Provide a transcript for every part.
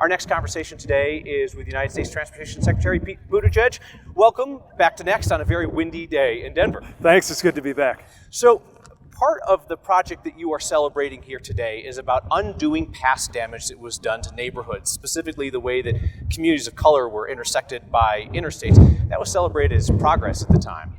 Our next conversation today is with United States Transportation Secretary Pete Buttigieg. Welcome back to Next on a very windy day in Denver. Thanks, it's good to be back. So, part of the project that you are celebrating here today is about undoing past damage that was done to neighborhoods, specifically the way that communities of color were intersected by interstates. That was celebrated as progress at the time.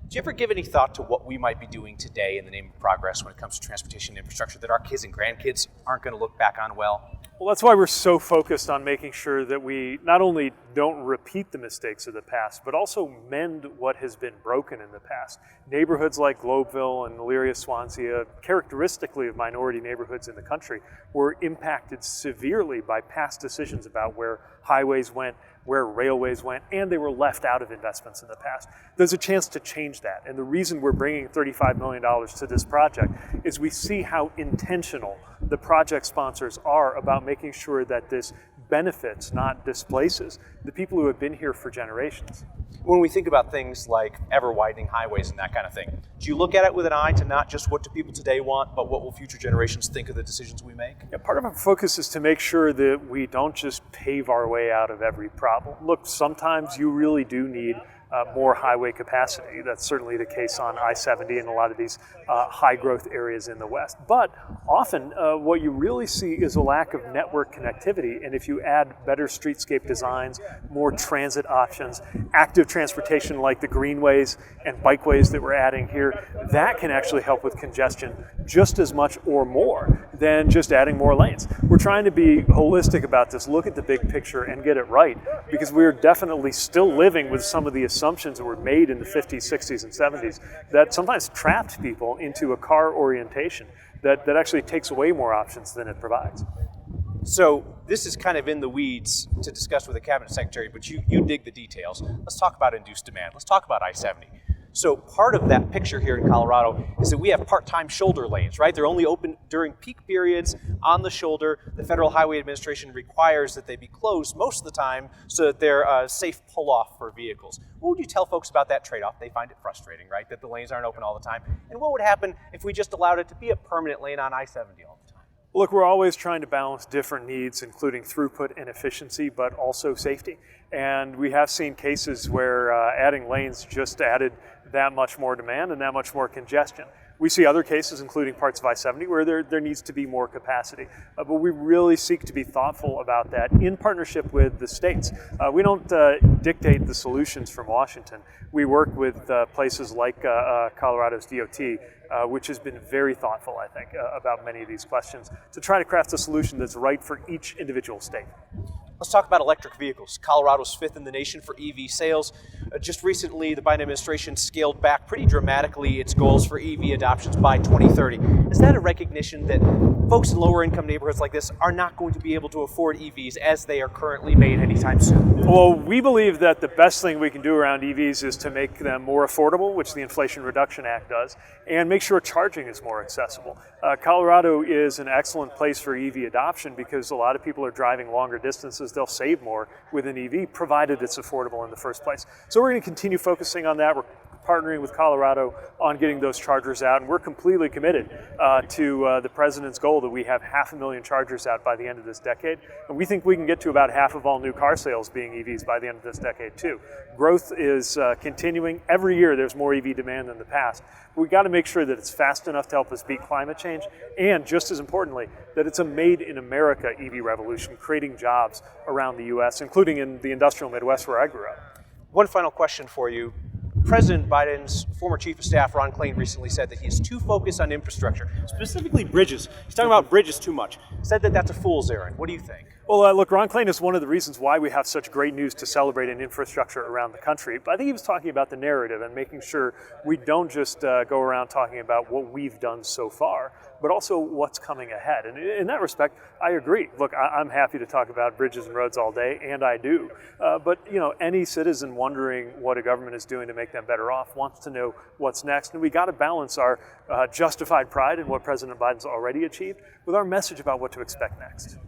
Do you ever give any thought to what we might be doing today in the name of progress when it comes to transportation infrastructure that our kids and grandkids aren't going to look back on well? Well, that's why we're so focused on making sure that we not only don't repeat the mistakes of the past, but also mend what has been broken in the past. Neighborhoods like Globeville and Elyria Swansea, characteristically of minority neighborhoods in the country, were impacted severely by past decisions about where highways went, where railways went, and they were left out of investments in the past. There's a chance to change that, and the reason we're bringing $35 million to this project is we see how intentional the project sponsors are about making sure that this benefits, not displaces, the people who have been here for generations. When we think about things like ever-widening highways and that kind of thing, do you look at it with an eye to not just what do people today want, but what will future generations think of the decisions we make? Yeah, part of our focus is to make sure that we don't just pave our way out of every problem. Look, sometimes you really do need more highway capacity. That's certainly the case on I-70 and a lot of these high growth areas in the West. But often what you really see is a lack of network connectivity. And if you add better streetscape designs, more transit options, active transportation like the greenways and bikeways that we're adding here, that can actually help with congestion just as much or more than just adding more lanes. We're trying to be holistic about this, look at the big picture and get it right, because we're definitely still living with some of the assumptions that were made in the 50s, 60s, and 70s that sometimes trapped people into a car orientation that actually takes away more options than it provides. So this is kind of in the weeds to discuss with the cabinet secretary, but you dig the details. Let's talk about induced demand. Let's talk about I-70. So part of that picture here in Colorado is that we have part-time shoulder lanes, right? They're only open during peak periods on the shoulder. The Federal Highway Administration requires that they be closed most of the time so that they're a safe pull-off for vehicles. What would you tell folks about that trade-off? They find it frustrating, right? That the lanes aren't open all the time. And what would happen if we just allowed it to be a permanent lane on I-70 all the time? Look, we're always trying to balance different needs, including throughput and efficiency, but also safety. And we have seen cases where adding lanes just added that much more demand and that much more congestion. We see other cases, including parts of I-70, where there needs to be more capacity. But we really seek to be thoughtful about that in partnership with the states. We don't dictate the solutions from Washington. We work with places like Colorado's DOT, which has been very thoughtful, I think, about many of these questions to try to craft a solution that's right for each individual state. Let's talk about electric vehicles. Colorado's fifth in the nation for EV sales. Just recently, the Biden administration scaled back pretty dramatically its goals for EV adoptions by 2030. Is that a recognition that folks in lower income neighborhoods like this are not going to be able to afford EVs as they are currently made anytime soon? Well, we believe that the best thing we can do around EVs is to make them more affordable, which the Inflation Reduction Act does, and make sure charging is more accessible. Colorado is an excellent place for EV adoption because a lot of people are driving longer distances. They'll save more with an EV, provided it's affordable in the first place. So we're going to continue focusing on that. We're partnering with Colorado on getting those chargers out, and we're completely committed to the president's goal that we have 500,000 chargers out by the end of this decade. And we think we can get to about half of all new car sales being EVs by the end of this decade too. Growth is continuing. Every year there's more EV demand than the past. We've got to make sure that it's fast enough to help us beat climate change, and just as importantly, that it's a made in America EV revolution, creating jobs around the US, including in the industrial Midwest where I grew up. One final question for you. President Biden's former chief of staff, Ron Klain, recently said that he is too focused on infrastructure, specifically bridges. He's talking about bridges too much. Said that that's a fool's errand. What do you think? Well, look, Ron Klain is one of the reasons why we have such great news to celebrate in infrastructure around the country. But I think he was talking about the narrative and making sure we don't just go around talking about what we've done so far, but also what's coming ahead. And in that respect, I agree. Look, I'm happy to talk about bridges and roads all day, and I do. But you know, any citizen wondering what a government is doing to make them better off wants to know what's next. And we got to balance our justified pride in what President Biden's already achieved with our message about what to expect next.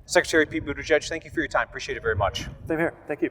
Secretary Pete Buttigieg, thank you for your time. Appreciate it very much. Same here. Thank you.